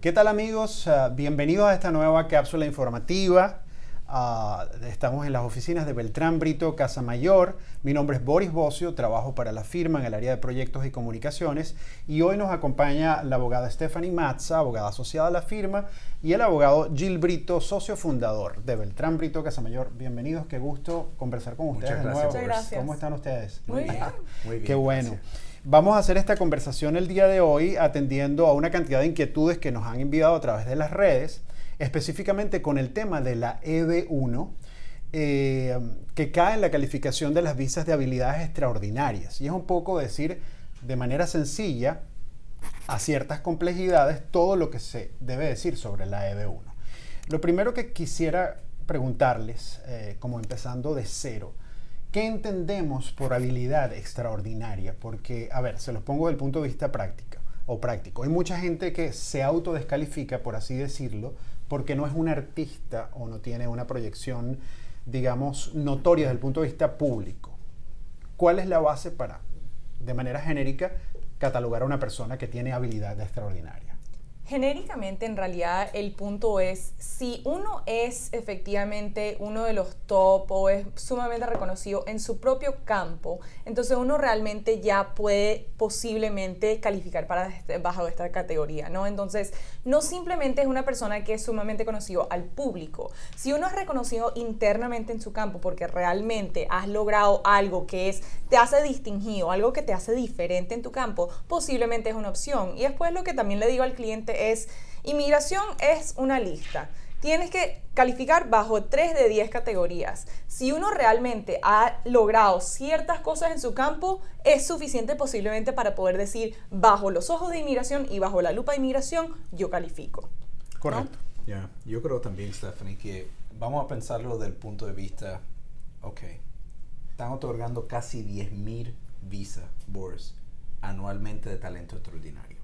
¿Qué tal amigos? Bienvenidos a esta nueva cápsula informativa. Estamos en las oficinas de Beltrán Brito Casamayor. Mi nombre es Boris Bocio, trabajo para la firma en el área de proyectos y comunicaciones y hoy nos acompaña la abogada Stephanie Mazza, abogada asociada a la firma, y el abogado Gil Brito, socio fundador de Beltrán Brito Casamayor. Bienvenidos, qué gusto conversar con ustedes de nuevo. Muchas gracias. ¿Cómo están ustedes? Muy bien. Muy bien. Qué bueno. Gracias. Vamos a hacer esta conversación el día de hoy atendiendo a una cantidad de inquietudes que nos han enviado a través de las redes, específicamente con el tema de la EB1, que cae en la calificación de las visas de habilidades extraordinarias. Y es un poco decir de manera sencilla, a ciertas complejidades, todo lo que se debe decir sobre la EB1. Lo primero que quisiera preguntarles, como empezando de cero, ¿qué entendemos por habilidad extraordinaria? Porque, a ver, se los pongo desde el punto de vista práctico. Hay mucha gente que se autodescalifica, por así decirlo, porque no es un artista o no tiene una proyección, digamos, notoria desde el punto de vista público. ¿Cuál es la base para, de manera genérica, catalogar a una persona que tiene habilidad extraordinaria? Genéricamente, en realidad, el punto es si uno es efectivamente uno de los top o es sumamente reconocido en su propio campo, entonces uno realmente ya puede posiblemente calificar bajo esta categoría, ¿no? Entonces, no simplemente es una persona que es sumamente conocido al público. Si uno es reconocido internamente en su campo porque realmente has logrado algo que te hace distinguido, algo que te hace diferente en tu campo, posiblemente es una opción. Y después lo que también le digo al cliente es, inmigración es una lista. Tienes que calificar bajo 3 de 10 categorías. Si uno realmente ha logrado ciertas cosas en su campo, es suficiente posiblemente para poder decir, bajo los ojos de inmigración y bajo la lupa de inmigración, yo califico. Correcto. ¿No? Yeah. Yo creo también, Stephanie, que vamos a pensarlo del punto de vista, están otorgando casi 10,000 visas, Boris, anualmente de talento extraordinario.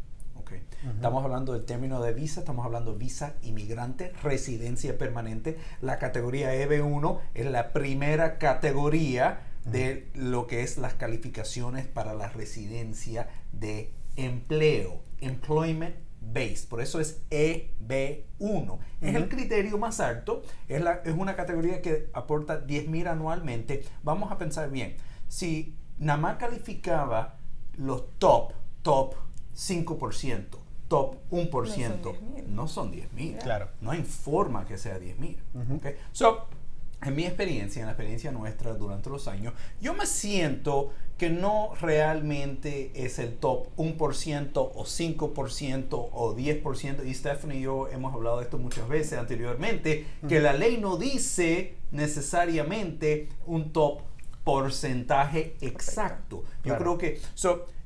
Estamos hablando del término de visa, estamos hablando visa inmigrante, residencia permanente. La categoría EB1 es la primera categoría de lo que es las calificaciones para la residencia de empleo, employment based. Por eso es EB1. Es el criterio más alto, es una categoría que aporta 10,000 anualmente. Vamos a pensar bien, si nada más calificaba los top 5%, top 1%, no son 10,000. Claro. No hay forma que sea 10,000. So, en mi experiencia, en la experiencia nuestra durante los años, yo me siento que no realmente es el top 1% o 5% o 10%. Y Stephanie y yo hemos hablado de esto muchas veces anteriormente, que la ley no dice necesariamente un top porcentaje exacto. Yo creo que...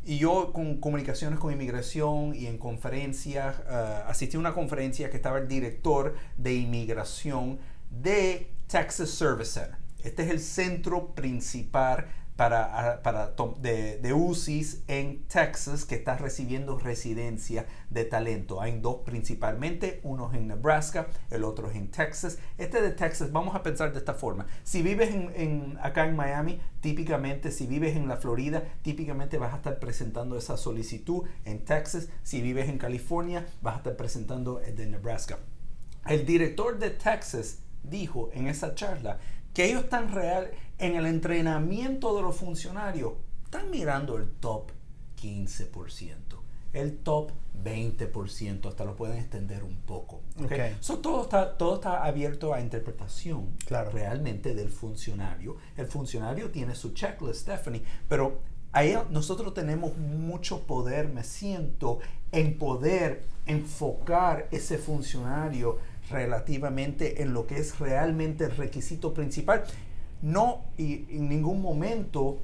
Y yo con comunicaciones con inmigración y en conferencias, asistí a una conferencia que estaba el director de inmigración de Texas Service Center. Este es el centro principal de UCIS en Texas que está recibiendo residencia de talento. Hay dos principalmente, uno es en Nebraska, el otro es en Texas. Este de Texas, vamos a pensar de esta forma. Si vives acá en Miami, típicamente, si vives en la Florida, típicamente vas a estar presentando esa solicitud en Texas. Si vives en California, vas a estar presentando el de Nebraska. El director de Texas dijo en esa charla que ellos están en el entrenamiento de los funcionarios, están mirando el top 15%, el top 20%, hasta lo pueden extender un poco. So, todo está abierto a interpretación realmente del funcionario. El funcionario tiene su checklist, Stephanie, pero ahí nosotros tenemos mucho poder, me siento, en poder enfocar ese funcionario relativamente en lo que es realmente el requisito principal. No, y en ningún momento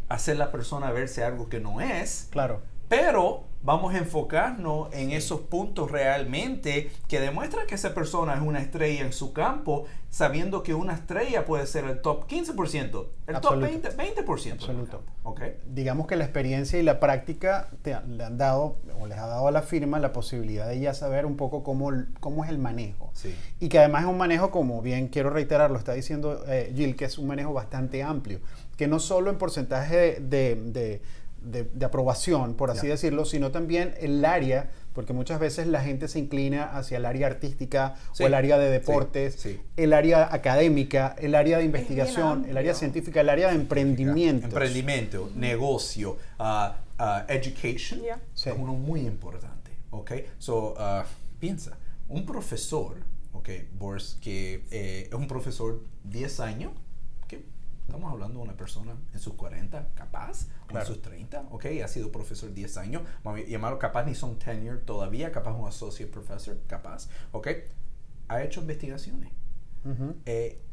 hacer la persona verse algo que no es. Claro. Pero vamos a enfocarnos en esos puntos realmente que demuestran que esa persona es una estrella en su campo, sabiendo que una estrella puede ser el top 15%, el Absoluto. top 20%. Absoluto. Okay. Digamos que la experiencia y la práctica le han dado o les ha dado a la firma la posibilidad de ya saber un poco cómo es el manejo. Sí. Y que además es un manejo, como bien quiero reiterar, lo está diciendo Gil, que es un manejo bastante amplio, que no solo en porcentaje de de aprobación, por así decirlo, sino también el área, porque muchas veces la gente se inclina hacia el área artística o el área de deportes, el área académica, el área de investigación, el área científica, el área de emprendimiento. Emprendimiento, negocio, education, es uno muy importante, ¿ok? So, piensa, un profesor, ¿ok? Boris, que es un profesor 10 años, estamos hablando de una persona en sus 40, capaz, o en sus 30, ¿ok? Ha sido profesor 10 años, vamos a llamarlo capaz, ni son tenure todavía, capaz un associate professor, capaz, ¿ok? Ha hecho investigaciones,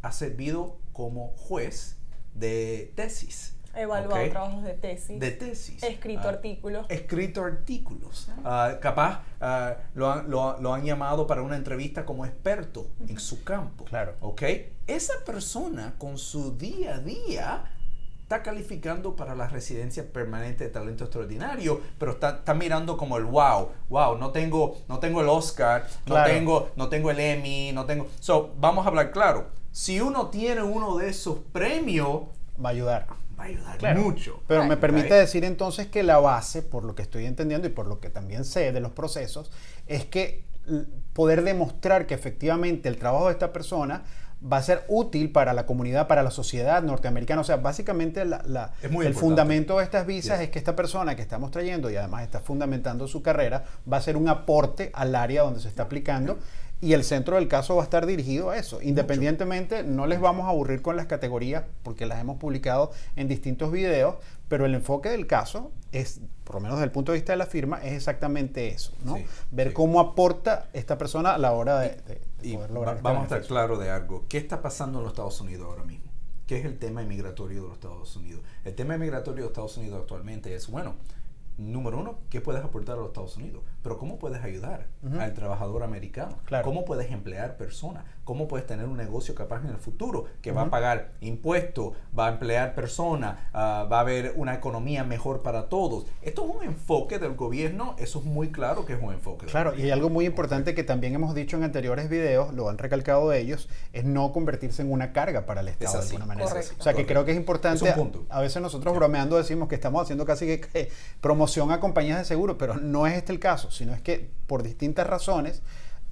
ha servido como juez de tesis. Evaluado trabajos de tesis. De tesis. Escrito artículos. Escrito artículos. Capaz lo han llamado para una entrevista como experto en su campo. Claro. ¿Ok? Esa persona con su día a día está calificando para la residencia permanente de talento extraordinario, pero está mirando como el wow, no tengo el Oscar, claro. no tengo el Emmy, no tengo... So, vamos a hablar claro. Si uno tiene uno de esos premios... Va a ayudar. Va a ayudar claro, mucho. Pero me permite decir entonces que la base, por lo que estoy entendiendo y por lo que también sé de los procesos, es que poder demostrar que efectivamente el trabajo de esta persona va a ser útil para la comunidad, para la sociedad norteamericana. O sea, básicamente el fundamento de estas visas es que esta persona que estamos trayendo y además está fundamentando su carrera va a ser un aporte al área donde se está aplicando. Y el centro del caso va a estar dirigido a eso. Independientemente, no les vamos a aburrir con las categorías porque las hemos publicado en distintos videos, pero el enfoque del caso es, por lo menos desde el punto de vista de la firma, es exactamente eso, ¿no? Ver cómo aporta esta persona a la hora de poder lograr. Vamos a estar claros de algo. ¿Qué está pasando en los Estados Unidos ahora mismo? ¿Qué es el tema inmigratorio de los Estados Unidos? El tema inmigratorio de los Estados Unidos actualmente es, bueno, número uno, ¿qué puedes aportar a los Estados Unidos? Pero ¿cómo puedes ayudar al trabajador americano? Claro. ¿Cómo puedes emplear personas? ¿Cómo puedes tener un negocio capaz en el futuro que va a pagar impuestos, va a emplear personas, va a haber una economía mejor para todos? Esto es un enfoque del gobierno, eso es muy claro que es un enfoque. Claro, y hay algo muy importante que también hemos dicho en anteriores videos, lo han recalcado ellos, es no convertirse en una carga para el Estado de alguna manera. Correcto. O sea, que creo que es importante. Es un punto. A veces nosotros bromeando decimos que estamos haciendo casi que promoción a compañías de seguro, pero no es este el caso, sino es que por distintas razones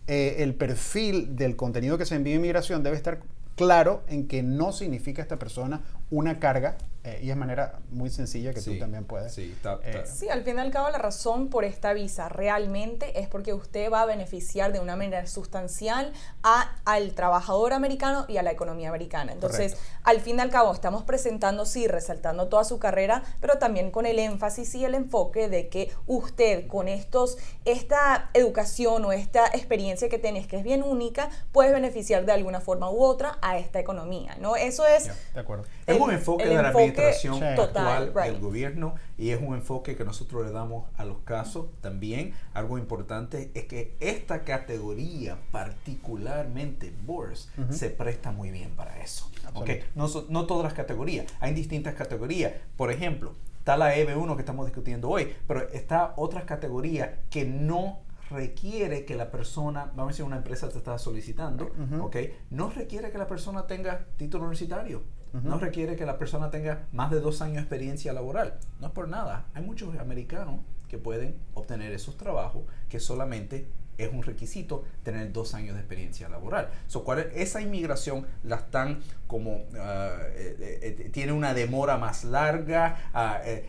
el perfil del contenido que se envía a inmigración debe estar claro en que no significa esta persona una carga y es manera muy sencilla que tú también puedes. Sí, al fin y al cabo la razón por esta visa realmente es porque usted va a beneficiar de una manera sustancial al trabajador americano y a la economía americana. Entonces, al fin y al cabo estamos presentando, resaltando toda su carrera, pero también con el énfasis y el enfoque de que usted con esta educación o esta experiencia que tenés, que es bien única, puedes beneficiar de alguna forma u otra a esta economía, ¿no? Eso es... De acuerdo. Es un enfoque de la administración actual total, del gobierno y es un enfoque que nosotros le damos a los casos también. Algo importante es que esta categoría particularmente, Boris, se presta muy bien para eso. ¿Okay? No todas las categorías, hay distintas categorías. Por ejemplo, está la EB1 que estamos discutiendo hoy, pero está otras categorías que no requiere que la persona, vamos a decir una empresa te está solicitando, no requiere que la persona tenga título universitario. No requiere que la persona tenga más de 2 años de experiencia laboral. No es por nada. Hay muchos americanos que pueden obtener esos trabajos que solamente es un requisito tener 2 años de experiencia laboral. Esa inmigración la están como, tiene una demora más larga,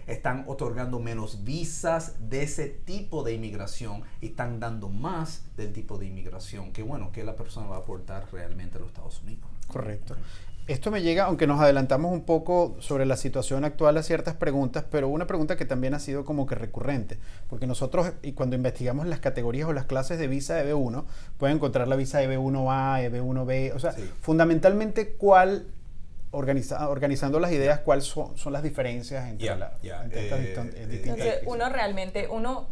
están otorgando menos visas de ese tipo de inmigración y están dando más del tipo de inmigración que la persona va a aportar realmente a los Estados Unidos. Correcto. Esto me llega, aunque nos adelantamos un poco sobre la situación actual a ciertas preguntas, pero una pregunta que también ha sido como que recurrente, porque nosotros, y cuando investigamos las categorías o las clases de visa EB1, pueden encontrar la visa EB1A, EB1B, o sea, fundamentalmente cuál, organizando las ideas, cuáles son las diferencias entre estas distintas. Entonces,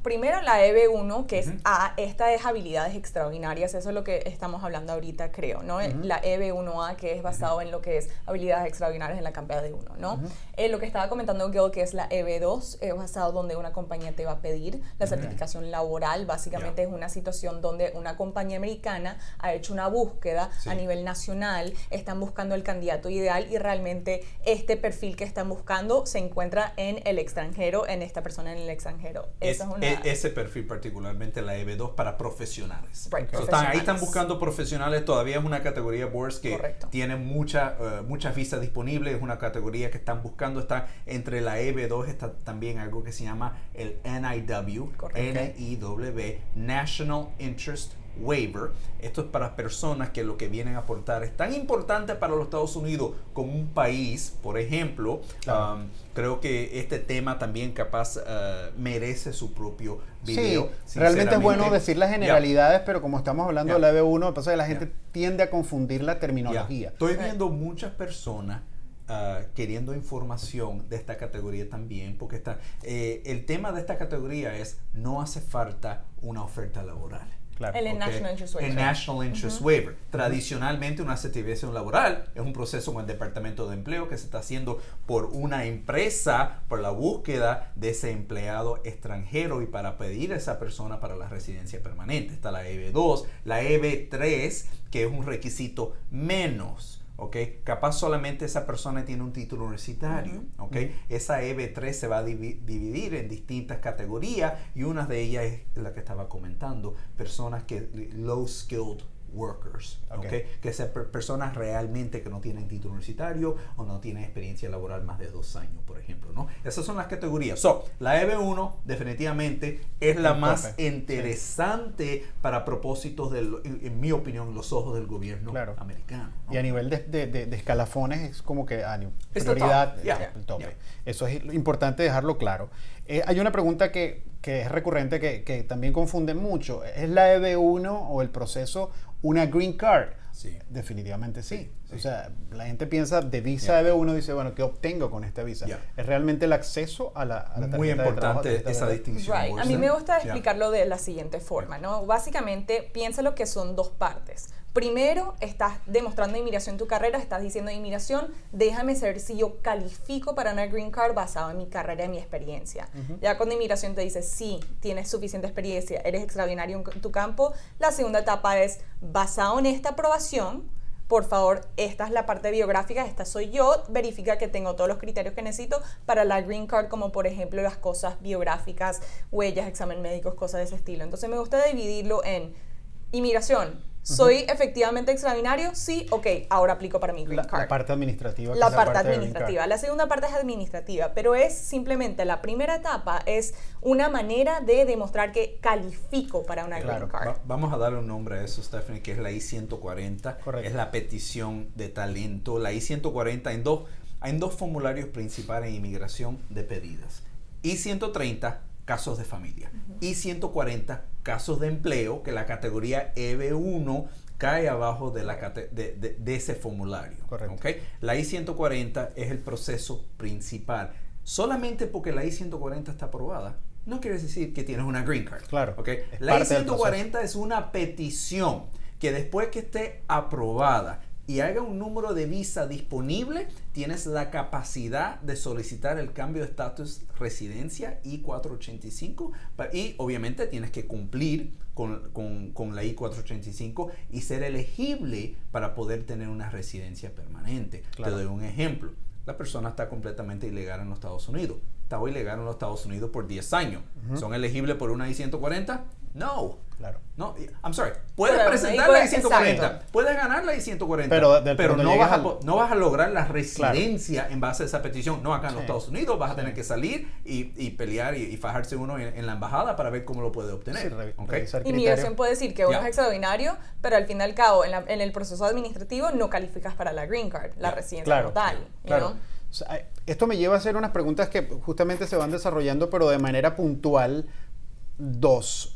primero la EB1, que es A, esta es habilidades extraordinarias, eso es lo que estamos hablando ahorita, creo, ¿no? La EB1A, que es basado en lo que es habilidades extraordinarias en la campaña de uno, ¿no? Lo que estaba comentando Gil, que es la EB2, es basado donde una compañía te va a pedir la certificación laboral, básicamente es una situación donde una compañía americana ha hecho una búsqueda a nivel nacional, están buscando el candidato ideal y realmente este perfil que están buscando se encuentra en el extranjero, en esta persona en el extranjero. Ese perfil particularmente, la EB2 para profesionales. Right, Ahí están buscando profesionales, todavía es una categoría Boards que Correcto. tiene muchas visas disponibles, es una categoría que están buscando, está entre la EB2, está también algo que se llama el NIW, NIW, National Interest Waiver. Esto es para personas que lo que vienen a aportar es tan importante para los Estados Unidos como un país, por ejemplo. Creo que este tema también capaz merece su propio video. Sí, realmente es bueno decir las generalidades, pero como estamos hablando de la EB1, pasa que la gente tiende a confundir la terminología. Estoy viendo muchas personas queriendo información de esta categoría también, porque el tema de esta categoría es no hace falta una oferta laboral. Claro. El National Interest Waiver. El National Interest Waiver. Tradicionalmente una certificación laboral es un proceso con el Departamento de Empleo que se está haciendo por una empresa por la búsqueda de ese empleado extranjero y para pedir a esa persona para la residencia permanente. Está la EB2, la EB3, que es un requisito menos. ¿Okay? Capaz solamente esa persona tiene un título universitario. ¿Okay? Esa EB3 se va a dividir en distintas categorías y una de ellas es la que estaba comentando, personas que low skilled workers, ¿okay? Que sean personas realmente que no tienen título universitario o no tienen experiencia laboral más de 2 años, por ejemplo, ¿no? Esas son las categorías. La EB1 definitivamente es la más interesante para propósitos, en mi opinión, los ojos del gobierno americano, ¿no? Y a nivel de escalafones es como que prioridad, el tope. Eso es importante dejarlo claro. Hay una pregunta que es recurrente, que también confunde mucho. ¿Es la EB1 o el proceso una green card? Sí. Definitivamente sí. O sea, la gente piensa de visa EB1, dice, bueno, ¿qué obtengo con esta visa? Es realmente el acceso a la tarjeta muy importante de trabajo, esa distinción. Right. A mí me gusta explicarlo de la siguiente forma, ¿no? Básicamente, piénsalo que son 2 partes. Primero, estás demostrando inmigración en tu carrera, estás diciendo inmigración, déjame saber si yo califico para una green card basado en mi carrera y mi experiencia. Ya cuando inmigración te dice, sí, tienes suficiente experiencia, eres extraordinario en tu campo, la segunda etapa es, basado en esta aprobación, por favor, esta es la parte biográfica, esta soy yo, verifica que tengo todos los criterios que necesito para la green card, como por ejemplo las cosas biográficas, huellas, examen médicos, cosas de ese estilo. Entonces me gusta dividirlo en inmigración. ¿Soy efectivamente extraordinario? Sí, ok, ahora aplico para mi green card. La parte administrativa. La parte administrativa. La segunda parte es administrativa, pero es simplemente, la primera etapa es una manera de demostrar que califico para una green card. Vamos a darle un nombre a eso, Stephanie, que es la I-140. Correcto. Es la petición de talento. La I-140 hay dos formularios principales en inmigración de pedidas. I-130, casos de familia. I-140, casos de empleo, que la categoría EB1 cae abajo de ese formulario. Correcto. ¿Okay? La I-140 es el proceso principal. Solamente porque la I-140 está aprobada, no quiere decir que tienes una green card. Claro. ¿Okay? La I-140 es una petición que después que esté aprobada y haga un número de visa disponible, tienes la capacidad de solicitar el cambio de estatus residencia I-485 y obviamente tienes que cumplir con la I-485 y ser elegible para poder tener una residencia permanente. Claro. Te doy un ejemplo. La persona está completamente ilegal en los Estados Unidos. Estaba ilegal en los Estados Unidos por 10 años. ¿Son elegibles por una I-140? No. Claro. No, I'm sorry. Puedes presentar la I-140, puedes ganar la I-140, pero no vas a lograr la residencia en base a esa petición. No, acá en los Estados Unidos vas a tener que salir y pelear y fajarse uno en la embajada para ver cómo lo puede obtener. Inmigración puede decir que uno es extraordinario, pero al fin y al cabo, en el proceso administrativo no calificas para la green card, la residencia total. Claro. O sea, esto me lleva a hacer unas preguntas que justamente se van desarrollando, pero de manera puntual. 2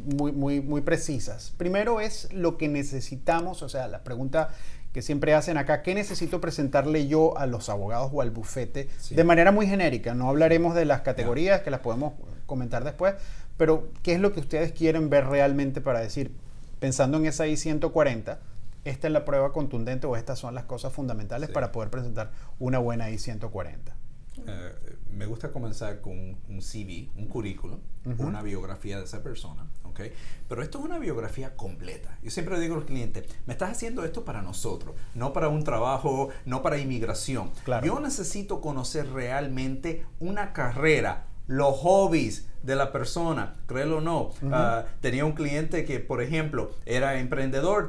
muy precisas. Primero es lo que necesitamos, o sea, la pregunta que siempre hacen acá, ¿qué necesito presentarle yo a los abogados o al bufete? De manera muy genérica, no hablaremos de las categorías que las podemos comentar después, pero ¿qué es lo que ustedes quieren ver realmente para decir, pensando en esa I-140, esta es la prueba contundente o estas son las cosas fundamentales para poder presentar una buena I-140? me gusta comenzar con un CV, un currículum, una biografía de esa persona, ¿ok? Pero esto es una biografía completa. Yo siempre le digo a los clientes, me estás haciendo esto para nosotros, no para un trabajo, no para inmigración. Claro. Yo necesito conocer realmente una carrera, los hobbies de la persona, créelo o no. Tenía un cliente que, por ejemplo, era emprendedor,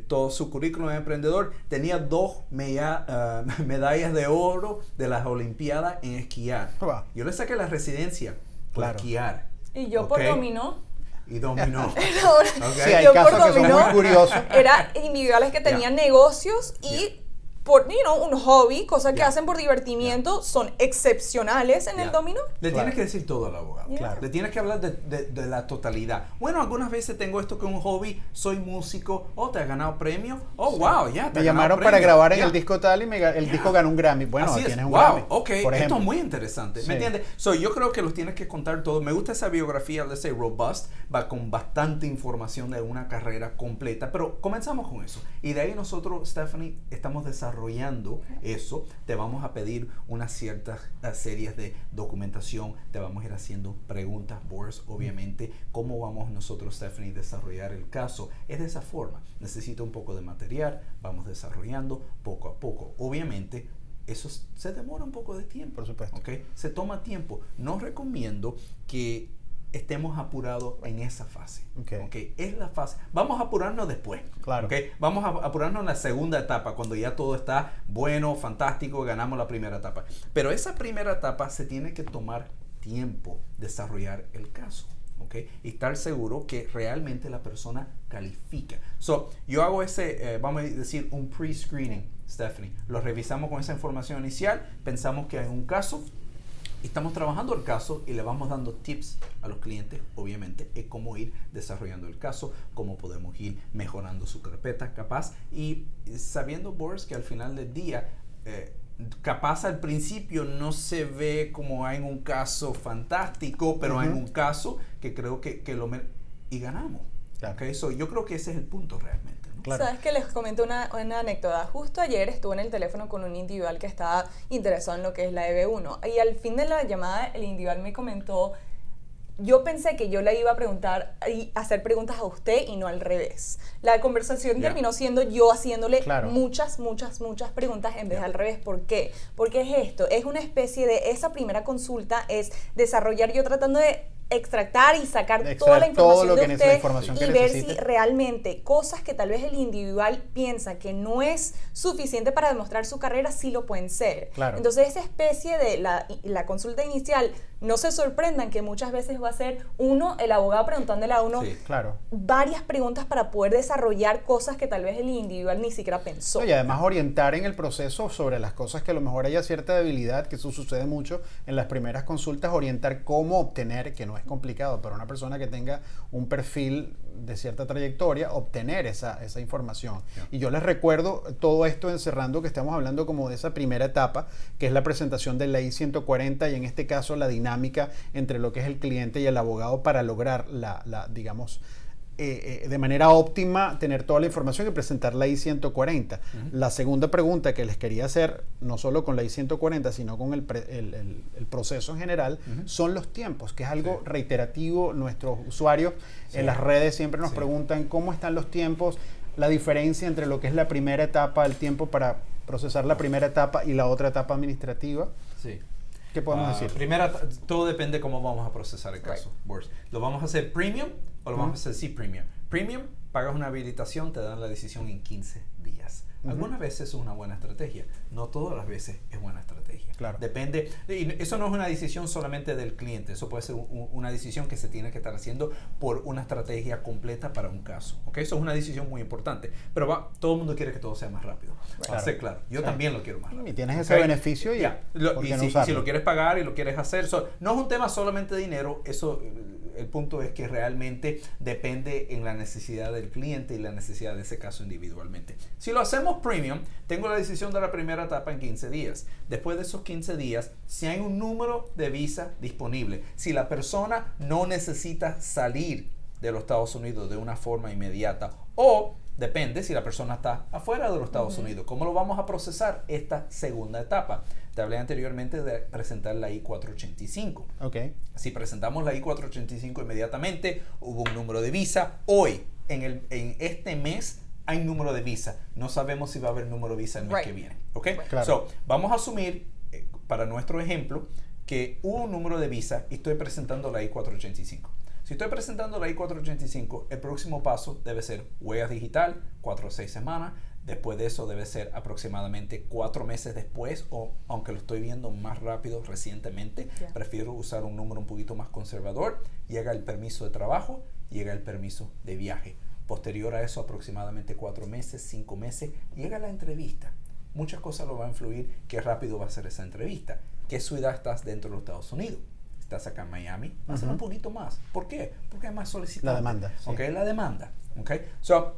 todo su currículum es emprendedor, tenía 2 medallas de oro de las Olimpiadas en esquiar. Wow. Yo le saqué la residencia por Claro. Y esquiar. yo por ¿ok? dominó. Y dominó. ¿ok? Sí, hay Yo casos por que son dominó muy curiosos. Era individuales que tenían negocios y por un hobby, cosas que Yeah. hacen por divertimiento, son excepcionales en el Ya. dominó. Le Claro. tienes que decir todo al abogado. Claro. Le tienes que hablar de la totalidad. Bueno, algunas veces tengo esto como un hobby, soy músico, te has ganado premio. Wow, ya. Me llamaron para grabar en Ya. el disco tal y el disco ganó un Grammy. Bueno, Así es. tienes un Wow, Grammy. ok, por esto ejemplo. es muy interesante, Sí. ¿me entiendes? Yo creo que los tienes que contar todo. Me gusta esa biografía, let's say robust, va con bastante información de una carrera completa, pero comenzamos con eso. Y de ahí nosotros, Stephanie, estamos desarrollando eso. Te vamos a pedir unas ciertas series de documentación, te vamos a ir haciendo preguntas, Boris, obviamente, cómo vamos nosotros, Stephanie, desarrollar el caso. Es de esa forma. Necesito un poco de material, vamos desarrollando poco a poco. Obviamente, eso se demora un poco de tiempo. Por supuesto. ¿Ok? Se toma tiempo. No recomiendo que estemos apurados en esa fase. Ok. ¿Ok? Es la fase. Vamos a apurarnos después. Claro. ¿Ok? Vamos a apurarnos en la segunda etapa, cuando ya todo está bueno, fantástico, ganamos la primera etapa. Pero esa primera etapa se tiene que tomar tiempo desarrollar el caso. ¿Ok? Y estar seguro que realmente la persona califica. Yo hago ese, vamos a decir, un pre-screening, Stephanie. Lo revisamos con esa información inicial, pensamos que hay un caso, estamos trabajando el caso y le vamos dando tips a los clientes, obviamente, en cómo ir desarrollando el caso, cómo podemos ir mejorando su carpeta, capaz, y sabiendo, Boris, que al final del día, capaz al principio no se ve como hay un caso fantástico, pero hay un caso que creo que y ganamos. Claro. Okay? Yo creo que ese es el punto realmente, ¿no? Claro. Sabes que les comento una anécdota. Justo ayer estuve en el teléfono con un individual que estaba interesado en lo que es la EB1 y al fin de la llamada el individual me comentó, yo pensé que yo le iba a preguntar y hacer preguntas a usted y no al revés. La conversación terminó siendo yo haciéndole Claro. muchas preguntas en vez de al revés. ¿Por qué? Porque es esto, es una especie de, esa primera consulta es desarrollar yo tratando de extractar y sacar toda la información de usted información que y ver si necesite. realmente cosas que tal vez el individual piensa que no es suficiente para demostrar su carrera, sí lo pueden ser. Claro. Entonces esa especie de la consulta inicial, no se sorprendan que muchas veces va a ser el abogado preguntándole a uno Sí. Claro. varias preguntas para poder desarrollar cosas que tal vez el individual ni siquiera pensó. No, y además orientar en el proceso sobre las cosas que a lo mejor haya cierta debilidad, que eso sucede mucho en las primeras consultas, orientar cómo obtener, que no es complicado para una persona que tenga un perfil de cierta trayectoria, obtener esa información. Yeah. Y yo les recuerdo todo esto encerrando que estamos hablando como de esa primera etapa, que es la presentación de la I-140 y en este caso la dinámica entre lo que es el cliente y el abogado para lograr digamos, de manera óptima tener toda la información y presentar la I-140. La segunda pregunta que les quería hacer, no solo con la I-140, sino con el proceso en general, son los tiempos, que es algo reiterativo. Nuestros usuarios en las redes siempre nos preguntan cómo están los tiempos, la diferencia entre lo que es la primera etapa, el tiempo para procesar la primera etapa y la otra etapa administrativa. Sí. ¿Qué podemos decir? Todo depende cómo vamos a procesar el caso. Boris. ¿Lo vamos a hacer premium o lo vamos a hacer sí premium? Premium, pagas una habilitación, te dan la decisión en 15 días. Algunas veces es una buena estrategia, no todas las veces es buena estrategia. Claro. Depende, y eso no es una decisión solamente del cliente, eso puede ser una decisión que se tiene que estar haciendo por una estrategia completa para un caso. ¿Okay? Eso es una decisión muy importante, pero todo el mundo quiere que todo sea más rápido. Claro. Claro. Yo también lo quiero más rápido. Y tienes ese beneficio y, ¿por qué no usarlo? Si lo quieres pagar y lo quieres hacer, no es un tema solamente de dinero, eso... El punto es que realmente depende en la necesidad del cliente y la necesidad de ese caso individualmente. Si lo hacemos premium, tengo la decisión de la primera etapa en 15 días. Después de esos 15 días, si hay un número de visa disponible, si la persona no necesita salir de los Estados Unidos de una forma inmediata o depende si la persona está afuera de los Estados Unidos. ¿Cómo lo vamos a procesar esta segunda etapa? te hablé anteriormente de presentar la I-485. Okay. Si presentamos la I-485 inmediatamente, hubo un número de visa. Hoy, en este mes, hay número de visa. No sabemos si va a haber número de visa el mes que viene. ¿Okay? Claro. So, vamos a asumir, para nuestro ejemplo, que hubo un número de visa y estoy presentando la I-485. Si estoy presentando la I-485, el próximo paso debe ser huella digital, 4 o 6 semanas. Después de eso debe ser aproximadamente 4 meses después, o aunque lo estoy viendo más rápido recientemente, prefiero usar un número un poquito más conservador. Llega el permiso de trabajo, llega el permiso de viaje. Posterior a eso, aproximadamente 4 meses, 5 meses, llega la entrevista. Muchas cosas lo van a influir qué rápido va a ser esa entrevista. ¿Qué ciudad estás dentro de los Estados Unidos? Estás acá en Miami, va a ser un poquito más. ¿Por qué? Porque hay más solicitantes. La demanda. Sí. Okay, la demanda. Okay. So,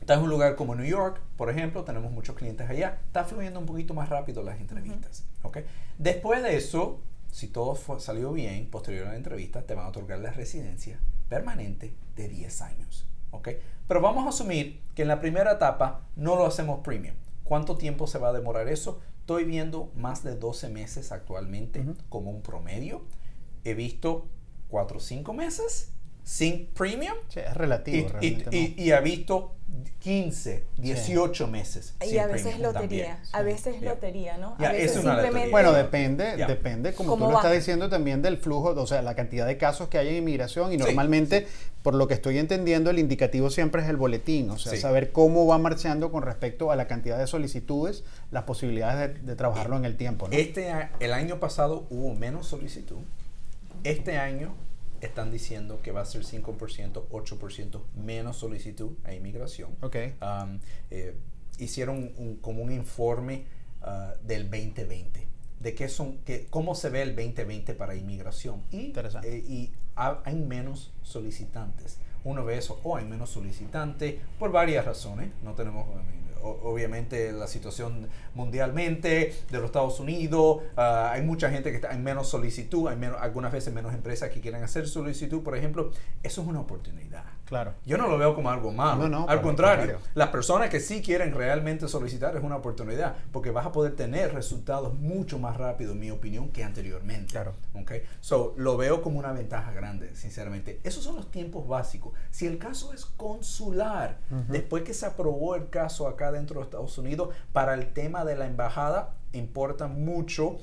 estás en un lugar como New York, por ejemplo, tenemos muchos clientes allá, está fluyendo un poquito más rápido las entrevistas. Okay. Después de eso, si todo salió bien, posterior a la entrevista, te van a otorgar la residencia permanente de 10 años. Okay. Pero vamos a asumir que en la primera etapa no lo hacemos premium. ¿Cuánto tiempo se va a demorar eso? Estoy viendo más de 12 meses actualmente como un promedio. He visto 4 o 5 meses sin premium. Sí, es relativo. Y he visto 15, 18 meses. Y sin a veces premium lotería. también. A veces lotería, ¿no? Ya, A veces es una simplemente. lotería. Bueno, depende, como tú lo estás diciendo, también del flujo, o sea, la cantidad de casos que hay en inmigración. Y normalmente, por lo que estoy entendiendo, el indicativo siempre es el boletín. O sea, saber cómo va marchando con respecto a la cantidad de solicitudes, las posibilidades de trabajarlo en el tiempo, ¿no? El año pasado hubo menos solicitud. Este año están diciendo que va a ser 5%, 8% menos solicitud a inmigración. Okay. Hicieron como un informe del 2020, de cómo se ve el 2020 para inmigración. Interesante. Y hay menos solicitantes. Uno ve eso, hay menos solicitantes por varias razones. No tenemos... obviamente la situación mundialmente de los Estados Unidos, hay mucha gente que hay menos solicitud, algunas veces menos empresas que quieren hacer solicitud, por ejemplo. Eso es una oportunidad. Claro. Yo no lo veo como algo malo. No, al contrario, las personas que sí quieren realmente solicitar es una oportunidad, porque vas a poder tener resultados mucho más rápido, en mi opinión, que anteriormente. Claro. Okay? So, lo veo como una ventaja grande, sinceramente. Esos son los tiempos básicos. Si el caso es consular, después que se aprobó el caso acá dentro de Estados Unidos, para el tema de la embajada, importa mucho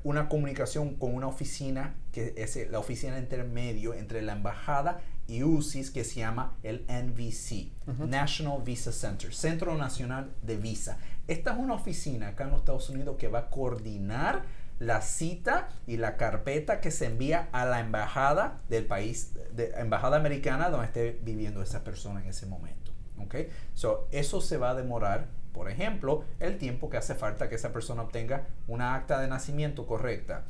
una comunicación con una oficina, que es la oficina intermedio entre la embajada y UCIS, que se llama el NVC, National Visa Center, Centro Nacional de Visa. Esta es una oficina acá en los Estados Unidos que va a coordinar la cita y la carpeta que se envía a la embajada del país, embajada americana donde esté viviendo esa persona en ese momento. Okay? So, eso se va a demorar, por ejemplo, el tiempo que hace falta que esa persona obtenga una acta de nacimiento correcta,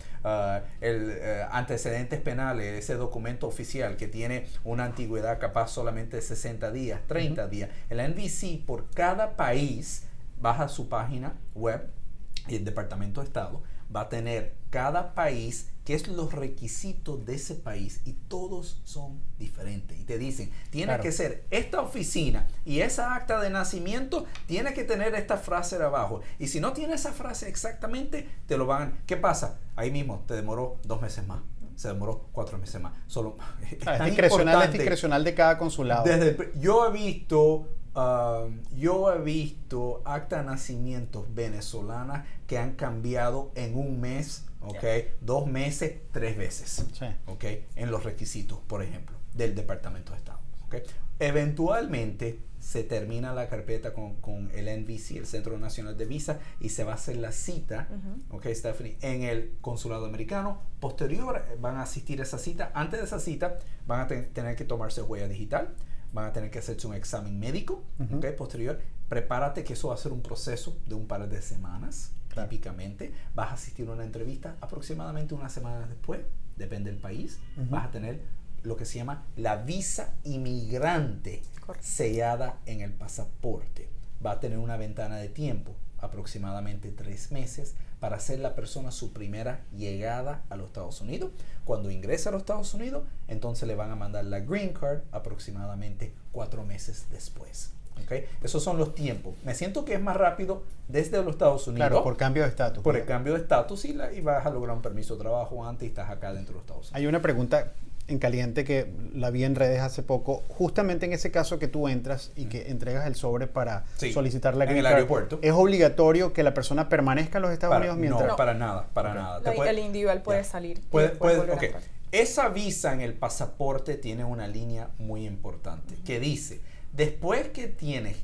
antecedentes penales, ese documento oficial que tiene una antigüedad capaz solamente de 60 días, 30 días. El NVC por cada país, baja su página web y el Departamento de Estado va a tener cada país, qué es los requisitos de ese país, y todos son diferentes. Y te dicen, tiene que ser esta oficina y esa acta de nacimiento tiene que tener esta frase de abajo. Y si no tiene esa frase exactamente, te lo van. ¿Qué pasa? Ahí mismo te demoró 2 meses más. Se demoró 4 meses más. Solo es discrecional de cada consulado. Yo he visto acta de nacimientos venezolanas que han cambiado en un mes, okay, 2 meses, 3 veces, okay, en los requisitos, por ejemplo, del Departamento de Estado. Okay. Eventualmente se termina la carpeta con el NVC, el Centro Nacional de Visa, y se va a hacer la cita, okay, Stephanie, en el consulado americano. Posterior van a asistir a esa cita. Antes de esa cita van a tener que tomarse huella digital, van a tener que hacerse un examen médico, okay, posterior. Prepárate que eso va a ser un proceso de un par de semanas, típicamente. Vas a asistir a una entrevista aproximadamente 1 semana después, depende del país. Vas a tener lo que se llama la visa inmigrante sellada en el pasaporte. Va a tener una ventana de tiempo, aproximadamente 3 meses, para hacer la persona su primera llegada a los Estados Unidos. Cuando ingresa a los Estados Unidos, entonces le van a mandar la Green Card aproximadamente 4 meses después. ¿Okay? Esos son los tiempos. Me siento que es más rápido desde los Estados Unidos. Claro, por cambio de estatus. Por el cambio de estatus y vas a lograr un permiso de trabajo antes y estás acá dentro de los Estados Unidos. Hay una pregunta en caliente que la vi en redes hace poco, justamente en ese caso que tú entras y que entregas el sobre para solicitar la green en el card. aeropuerto. ¿Es obligatorio que la persona permanezca en los Estados Unidos mientras? No, para nada, para nada. El individual puede salir. Okay. Esa visa en el pasaporte tiene una línea muy importante que dice, después que tienes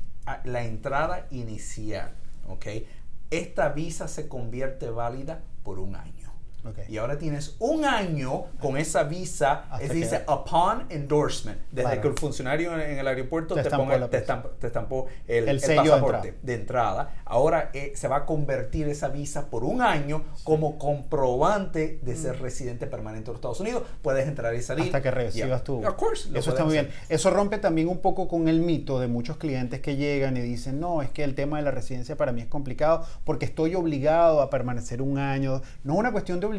la entrada inicial, ¿okay? Esta visa se convierte válida por un año. Okay. Y ahora tienes un año con esa visa, dice upon endorsement, desde que el funcionario en el aeropuerto te estampó el pasaporte de entrada. Ahora se va a convertir esa visa por un año como comprobante de ser residente permanente de los Estados Unidos. Puedes entrar y salir. Hasta que recibas tu... Of course, eso está muy bien. Eso rompe también un poco con el mito de muchos clientes que llegan y dicen, no, es que el tema de la residencia para mí es complicado porque estoy obligado a permanecer un año. No es una cuestión de obligación.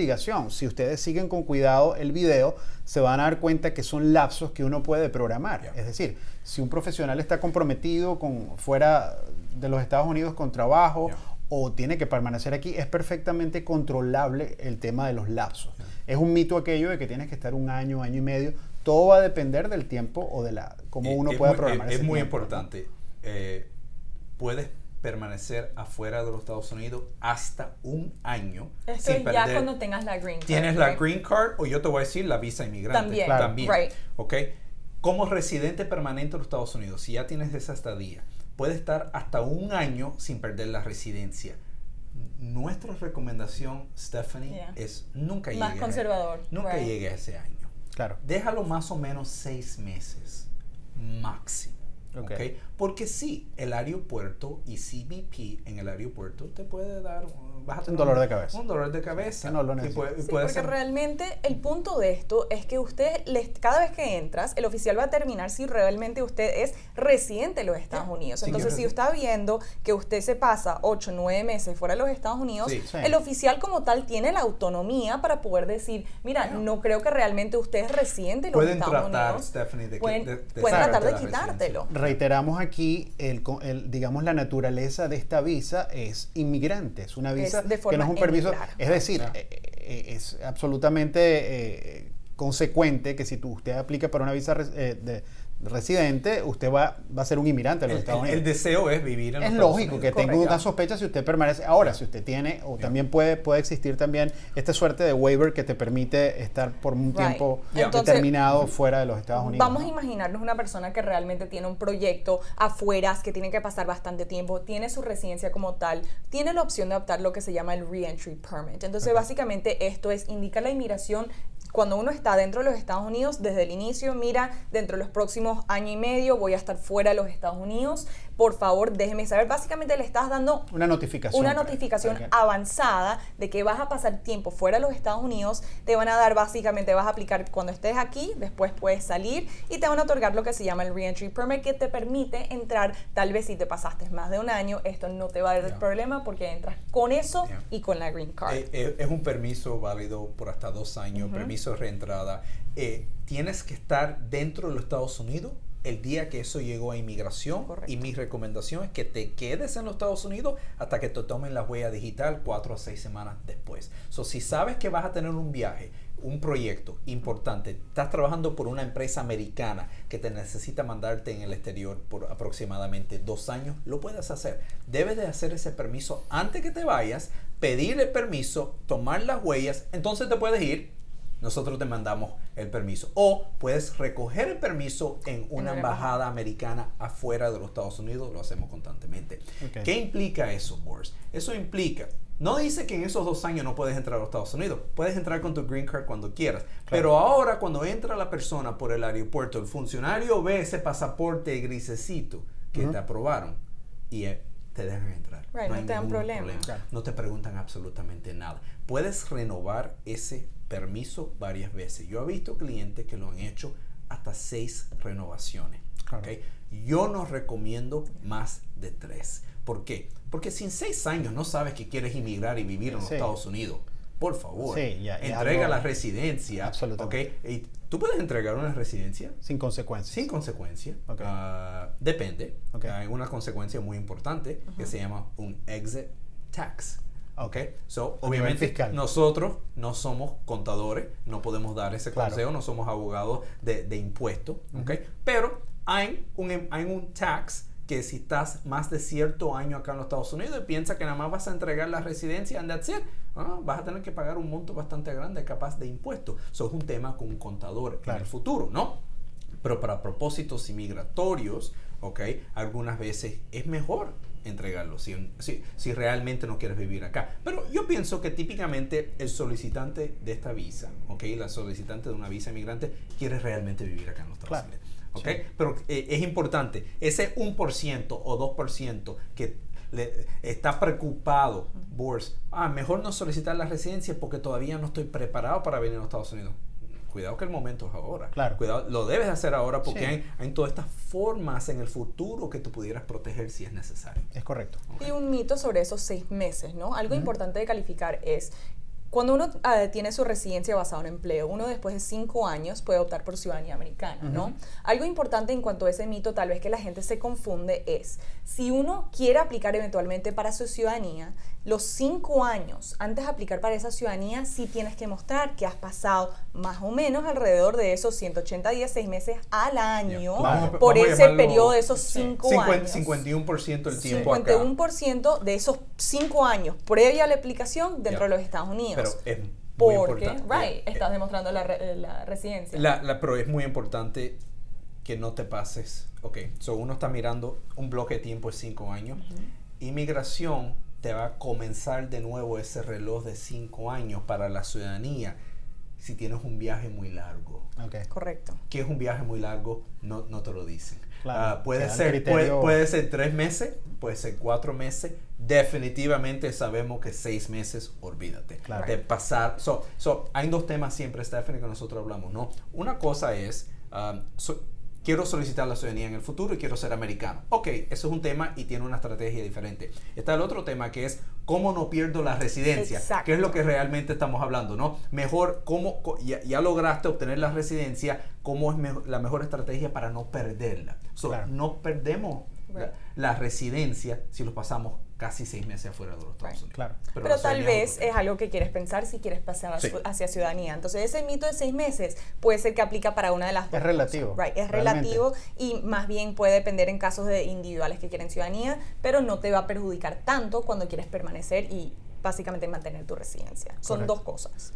Si ustedes siguen con cuidado el video, se van a dar cuenta que son lapsos que uno puede programar. Yeah. Es decir, si un profesional está comprometido fuera de los Estados Unidos con trabajo o tiene que permanecer aquí, es perfectamente controlable el tema de los lapsos. Es un mito aquello de que tienes que estar un año, año y medio. Todo va a depender del tiempo o de cómo uno pueda programar ese tiempo. Es muy tiempo. Importante. Puedes permanecer afuera de los Estados Unidos hasta un año. Esto es ya cuando tengas la green card. Tienes la green card o yo te voy a decir la visa inmigrante. También. Claro. También. Right. Okay. Como residente permanente de los Estados Unidos, si ya tienes esa estadía, puedes estar hasta un año sin perder la residencia. Nuestra recomendación, Stephanie, es nunca llegue más conservador. Nunca llegue a ese año. Claro. Déjalo más o menos 6 meses máximo. Okay. Porque sí, el aeropuerto y CBP en el aeropuerto te puede dar un dolor de cabeza. Un dolor de cabeza. Que no lo necesita. Porque realmente el punto de esto es que cada vez que entras, el oficial va a determinar si realmente usted es residente de los Estados Unidos. Entonces, si usted está viendo que usted se pasa 8, 9 meses fuera de los Estados Unidos, el oficial como tal tiene la autonomía para poder decir, mira, no creo que realmente usted es residente de los Estados Unidos. Stephanie, pueden tratar de quitártelo. Reiteramos aquí, digamos, la naturaleza de esta visa es inmigrante, es una visa que no es un permiso. Es decir, es absolutamente consecuente que si usted aplica para una visa residente, usted va a ser un inmigrante en los Estados Unidos. El deseo es vivir en los Estados Unidos. Es lógico que tenga una sospecha si usted permanece. Ahora, si usted tiene, o también puede existir también esta suerte de waiver que te permite estar por un tiempo determinado fuera de los Estados Unidos. Vamos a imaginarnos una persona que realmente tiene un proyecto afuera, que tiene que pasar bastante tiempo, tiene su residencia como tal, tiene la opción de optar lo que se llama el Reentry Permit. Entonces, básicamente esto indica la inmigración. Cuando uno está dentro de los Estados Unidos, desde el inicio, mira, dentro de los próximos año y medio voy a estar fuera de los Estados Unidos. Por favor, déjeme saber. Básicamente le estás dando una notificación avanzada de que vas a pasar tiempo fuera de los Estados Unidos. Te van a dar, básicamente, vas a aplicar cuando estés aquí, después puedes salir y te van a otorgar lo que se llama el Reentry Permit, que te permite entrar. Tal vez si te pasaste más de un año, esto no te va a dar problema porque entras con eso y con la green card. Es un permiso válido por hasta 2 años, permiso de reentrada. Tienes que estar dentro de los Estados Unidos el día que eso llegó a inmigración. Correcto. Y mi recomendación es que te quedes en los Estados Unidos hasta que te tomen la huella digital 4 a 6 semanas después. Si sabes que vas a tener un viaje, un proyecto importante, estás trabajando por una empresa americana que te necesita mandarte en el exterior por aproximadamente 2 años, lo puedes hacer. Debes de hacer ese permiso antes que te vayas, pedir el permiso, tomar las huellas, entonces te puedes ir. Nosotros te mandamos el permiso. O puedes recoger el permiso en una embajada americana afuera de los Estados Unidos. Lo hacemos constantemente. Okay. ¿Qué implica eso, Boris? Eso implica, no dice que en esos 2 años no puedes entrar a los Estados Unidos. Puedes entrar con tu green card cuando quieras. Claro. Pero ahora cuando entra la persona por el aeropuerto, el funcionario ve ese pasaporte grisecito que te aprobaron y te dejan entrar. No te dan problema. Claro. No te preguntan absolutamente nada. Puedes renovar ese permiso varias veces. Yo he visto clientes que lo han hecho hasta 6 renovaciones. Claro. ¿Okay? Yo no recomiendo más de 3. ¿Por qué? Porque si en 6 años no sabes que quieres inmigrar y vivir en los Estados Unidos, por favor, Sí, ya entrega algo- la residencia. Absolutamente. ¿Ok? Y tú puedes entregar una residencia Sin consecuencias. sin consecuencia. Ok. Depende. Ok. Hay una consecuencia muy importante que se llama un exit tax. Ok. So, A nivel obviamente fiscal. nosotros no somos contadores, no podemos dar ese Claro. consejo, no somos abogados de impuestos, ¿ok? Pero hay un tax que si estás más de cierto año acá en los Estados Unidos y piensas que nada más vas a entregar la residencia and that's it, vas a tener que pagar un monto bastante grande capaz de impuestos. Eso es un tema con un contador Claro. en el futuro, ¿no? Pero para propósitos inmigratorios, ¿ok? Algunas veces es mejor entregarlo si realmente no quieres vivir acá. Pero yo pienso que típicamente el solicitante de esta visa, ¿ok? La solicitante de una visa inmigrante quiere realmente vivir acá en los Estados Claro. Unidos. ¿Ok? Sí. Pero es importante, ese 1% o 2% que está preocupado, Boris, mejor no solicitar la residencia porque todavía no estoy preparado para venir a los Estados Unidos. Cuidado que el momento es ahora. Claro. Cuidado, lo debes hacer ahora porque Sí. hay todas estas formas en el futuro que tú pudieras proteger si es necesario. Es correcto. Y un mito sobre esos 6 meses, ¿no? Algo importante de calificar es, cuando uno tiene su residencia basada en empleo, uno después de 5 años puede optar por ciudadanía americana, ¿no? Algo importante en cuanto a ese mito, tal vez que la gente se confunde, es, si uno quiere aplicar eventualmente para su ciudadanía, los 5 años antes de aplicar para esa ciudadanía, sí tienes que mostrar que has pasado más o menos alrededor de esos 180 días, 6 meses al año, Claro. por Vamos a ese llamarlo periodo de esos 5 años. 51% del tiempo acá. 51% de esos 5 años previa a la aplicación dentro de los Estados Unidos. Pero es muy porque, importante. estás demostrando la residencia. Pero es muy importante que no te pases. Ok, so uno está mirando un bloque de tiempo de 5 años. Inmigración te va a comenzar de nuevo ese reloj de 5 años para la ciudadanía si tienes un viaje muy largo. Ok. Correcto. ¿Qué es un viaje muy largo? No te lo dicen. Claro, Puede te dan ser, criterio. puede ser 3 meses, puede ser 4 meses. Definitivamente sabemos que 6 meses, olvídate. Claro. De pasar. Hay 2 temas siempre, Stephanie, que nosotros hablamos, ¿no? Una cosa es, quiero solicitar la ciudadanía en el futuro y quiero ser americano. Ok, eso es un tema y tiene una estrategia diferente. Está el otro tema que es, ¿cómo no pierdo la residencia? Exacto. Que es lo que realmente estamos hablando, ¿no? Mejor, ya lograste obtener la residencia, ¿cómo es la mejor estrategia para no perderla? Claro. No perdemos la residencia si los pasamos casi 6 meses afuera de los Estados Unidos. Claro. Pero la tal ciudadanía vez otro tema. es algo que quieres pensar si quieres pasar Sí. hacia ciudadanía. Entonces, ese mito de 6 meses puede ser que aplica para una de las dos. Es relativo, Cosas, right? Es realmente. relativo y más bien puede depender en casos de individuales que quieren ciudadanía, pero no te va a perjudicar tanto cuando quieres permanecer y básicamente mantener tu residencia. Son Correcto. 2 cosas.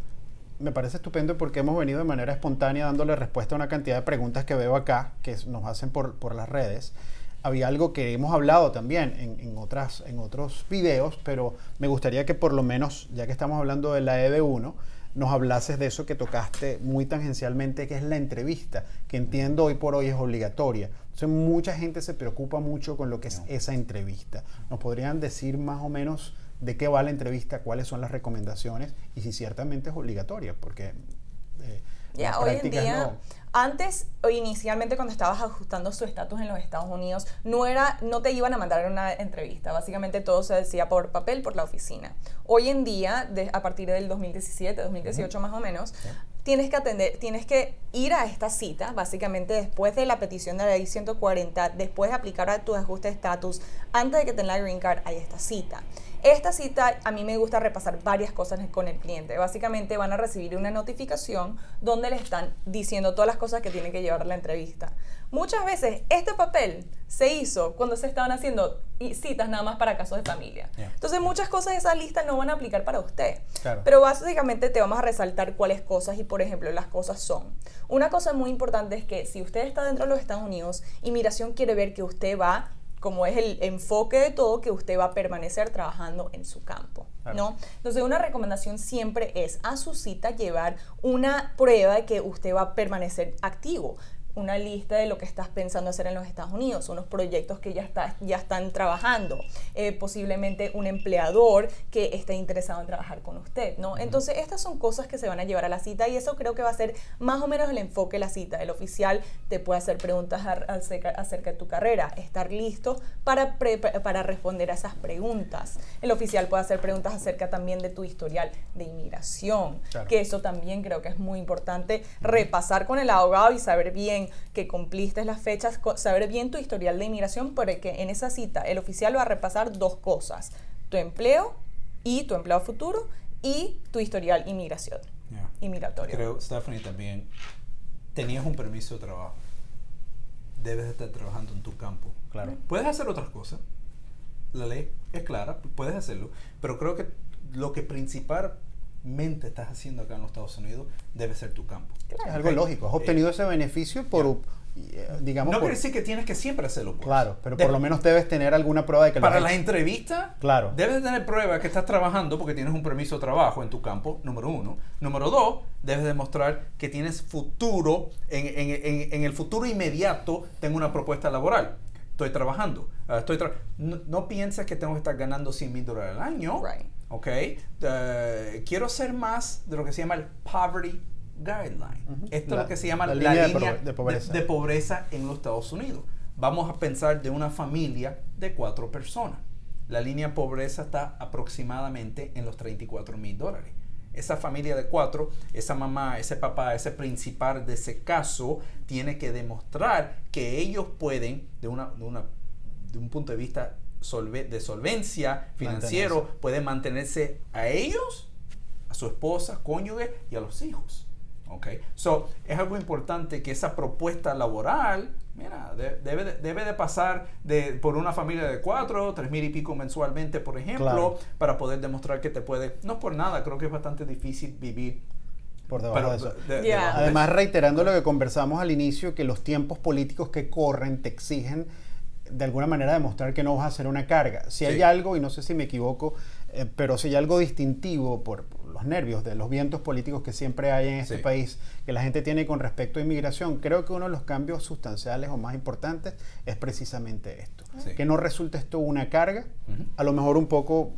Me parece estupendo porque hemos venido de manera espontánea dándole respuesta a una cantidad de preguntas que veo acá, que nos hacen por las redes. Había algo que hemos hablado también en otros videos, pero me gustaría que por lo menos, ya que estamos hablando de la EB1, nos hablases de eso que tocaste muy tangencialmente, que es la entrevista, que entiendo hoy por hoy es obligatoria. Entonces mucha gente se preocupa mucho con lo que es esa entrevista. ¿Nos podrían decir más o menos de qué va la entrevista, cuáles son las recomendaciones y si ciertamente es obligatoria? Porque Ya, las hoy en prácticas día, no. antes o inicialmente cuando estabas ajustando su estatus en los Estados Unidos, no te iban a mandar a una entrevista. Básicamente todo se decía por papel, por la oficina. Hoy en día, a partir del 2017, 2018 más o menos, tienes que ir a esta cita, básicamente después de la petición de la ley 140, después de aplicar a tu ajuste de estatus, antes de que tenga la green card, hay esta cita. Esta cita, a mí me gusta repasar varias cosas con el cliente. Básicamente van a recibir una notificación donde le están diciendo todas las cosas que tienen que llevar a la entrevista. Muchas veces este papel se hizo cuando se estaban haciendo citas nada más para casos de familia. Yeah. Entonces muchas cosas de esa lista no van a aplicar para usted. Claro. Pero básicamente te vamos a resaltar cuáles cosas y, por ejemplo, las cosas son. Una cosa muy importante es que si usted está dentro de los Estados Unidos, Inmigración quiere ver que usted va, como es el enfoque de todo, que usted va a permanecer trabajando en su campo, Claro. ¿no? Entonces, una recomendación siempre es a su cita llevar una prueba de que usted va a permanecer activo. una lista de lo que estás pensando hacer en los Estados Unidos, unos proyectos que ya están trabajando, posiblemente un empleador que esté interesado en trabajar con usted, ¿no? Entonces, estas son cosas que se van a llevar a la cita y eso creo que va a ser más o menos el enfoque de la cita. El oficial te puede hacer preguntas acerca de tu carrera, estar listo para responder a esas preguntas. El oficial puede hacer preguntas acerca también de tu historial de inmigración, claro, que eso también creo que es muy importante repasar con el abogado y saber bien que cumpliste las fechas, saber bien tu historial de inmigración, porque en esa cita el oficial va a repasar dos cosas: tu empleo y tu empleo futuro y tu historial inmigratorio. Creo, Stephanie, también tenías un permiso de trabajo. Debes estar trabajando en tu campo. Claro. Puedes hacer otras cosas. La ley es clara, puedes hacerlo, pero creo que lo que principalmente estás haciendo acá en los Estados Unidos debe ser tu campo. Claro. Es algo lógico. Has obtenido ese beneficio por, digamos... No quiere decir que tienes que siempre hacerlo. Pues. Claro, pero por lo menos debes tener alguna prueba de que lo has Para hecho. la entrevista, claro, debes tener prueba que estás trabajando porque tienes un permiso de trabajo en tu campo, número 1. Número 2, debes demostrar que tienes futuro, en el futuro inmediato tengo una propuesta laboral. Estoy trabajando. No pienses que tengo que estar ganando $100,000 al año. Right. ¿Ok? Quiero ser más de lo que se llama el poverty guideline. Esto es lo que se llama la línea de pobreza en los Estados Unidos. Vamos a pensar de una familia de 4 personas. La línea de pobreza está aproximadamente en los $34,000. Esa familia de 4, esa mamá, ese papá, ese principal de ese caso, tiene que demostrar que ellos pueden, de un punto de vista de solvencia financiero, pueden mantenerse a ellos, a su esposa, cónyuge y a los hijos. Okay. So, es algo importante que esa propuesta laboral, mira, debe de pasar por una familia de 4, 3,000 y pico mensualmente, por ejemplo, claro, para poder demostrar que te puede, no es por nada, creo que es bastante difícil vivir por debajo de eso. Yeah. Además, reiterando lo que conversamos al inicio, que los tiempos políticos que corren te exigen de alguna manera demostrar que no vas a ser una carga. Si hay algo, y no sé si me equivoco, pero si hay algo distintivo por los nervios de los vientos políticos que siempre hay en este país, que la gente tiene con respecto a inmigración, creo que uno de los cambios sustanciales o más importantes es precisamente esto. Que no resulte esto una carga, a lo mejor un poco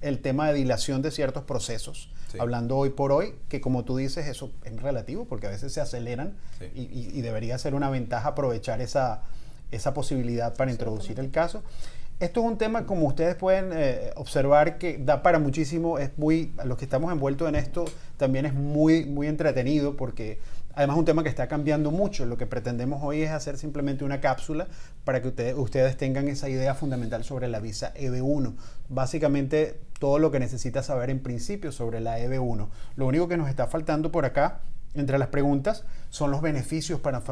el tema de dilación de ciertos procesos, hablando hoy por hoy, que como tú dices, eso es relativo, porque a veces se aceleran y debería ser una ventaja aprovechar esa posibilidad para introducir el caso. Esto es un tema, como ustedes pueden observar, que da para muchísimo. Es muy, a los que estamos envueltos en esto, también es muy, muy entretenido, porque además es un tema que está cambiando mucho. Lo que pretendemos hoy es hacer simplemente una cápsula para que ustedes tengan esa idea fundamental sobre la visa EB1. Básicamente, todo lo que necesitas saber en principio sobre la EB1. Lo único que nos está faltando por acá, entre las preguntas, son los beneficios para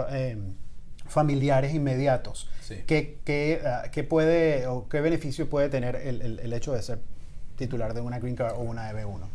familiares inmediatos. ¿Qué beneficio puede tener el hecho de ser titular de una Green Card o una EB1?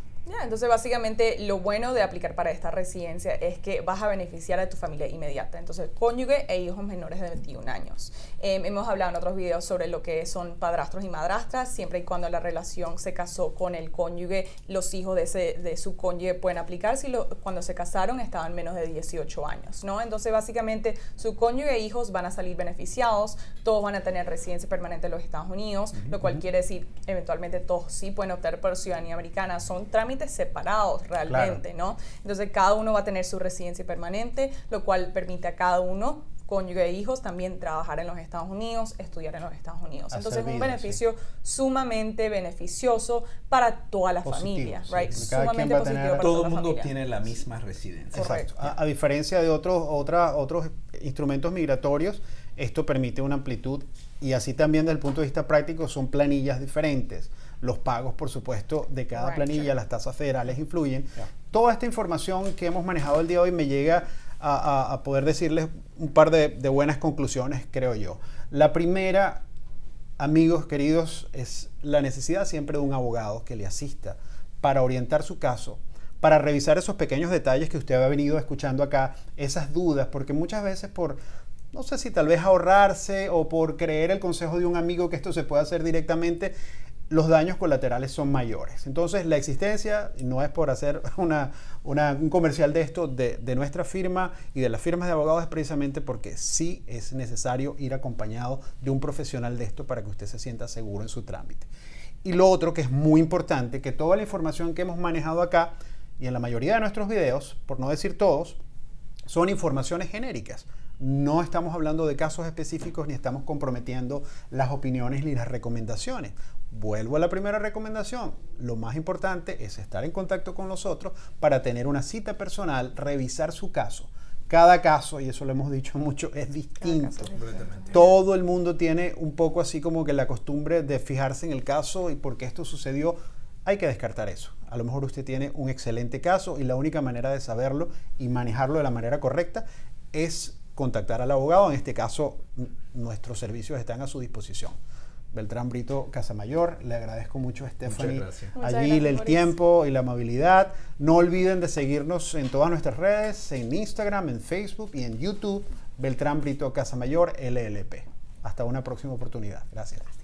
Entonces básicamente lo bueno de aplicar para esta residencia es que vas a beneficiar a tu familia inmediata, entonces cónyuge e hijos menores de 21 años. Hemos hablado en otros videos sobre lo que son padrastros y madrastras. Siempre y cuando la relación se casó con el cónyuge, los hijos de su cónyuge pueden aplicar si cuando se casaron estaban menos de 18 años, ¿no? Entonces básicamente su cónyuge e hijos van a salir beneficiados, todos van a tener residencia permanente en los Estados Unidos, lo cual quiere decir eventualmente todos sí pueden optar por ciudadanía americana. Son trámites separados realmente, ¿no? Entonces cada uno va a tener su residencia permanente, lo cual permite a cada uno, cónyuge e hijos, también trabajar en los Estados Unidos, estudiar en los Estados Unidos. Entonces es un beneficio sumamente beneficioso para toda la familia, right? Sumamente positivo para todo el mundo obtiene la misma residencia. Exacto. A diferencia de otros instrumentos migratorios, esto permite una amplitud, y así también desde el punto de vista práctico son planillas diferentes. Los pagos, por supuesto, de cada planilla, las tasas federales influyen. Toda esta información que hemos manejado el día de hoy me llega a poder decirles un par de buenas conclusiones, creo yo. La primera, amigos queridos, es la necesidad siempre de un abogado que le asista para orientar su caso, para revisar esos pequeños detalles que usted ha venido escuchando acá, esas dudas, porque muchas veces no sé si tal vez ahorrarse o por creer el consejo de un amigo que esto se puede hacer directamente, los daños colaterales son mayores. Entonces, la existencia, no es por hacer un comercial de esto, de nuestra firma y de las firmas de abogados, es precisamente porque sí es necesario ir acompañado de un profesional de esto para que usted se sienta seguro en su trámite. Y lo otro que es muy importante, que toda la información que hemos manejado acá y en la mayoría de nuestros videos, por no decir todos, son informaciones genéricas. No estamos hablando de casos específicos ni estamos comprometiendo las opiniones ni las recomendaciones. Vuelvo a la primera recomendación. Lo más importante es estar en contacto con nosotros para tener una cita personal, revisar su caso. Cada caso, y eso lo hemos dicho mucho, es distinto. Todo el mundo tiene un poco así como que la costumbre de fijarse en el caso y por qué esto sucedió. Hay que descartar eso. A lo mejor usted tiene un excelente caso y la única manera de saberlo y manejarlo de la manera correcta es contactar al abogado. En este caso, nuestros servicios están a su disposición. Beltrán Brito Casamayor, le agradezco mucho a Stephanie allí el tiempo y la amabilidad. No olviden de seguirnos en todas nuestras redes, en Instagram, en Facebook y en YouTube, Beltrán Brito Casamayor LLP. Hasta una próxima oportunidad. Gracias.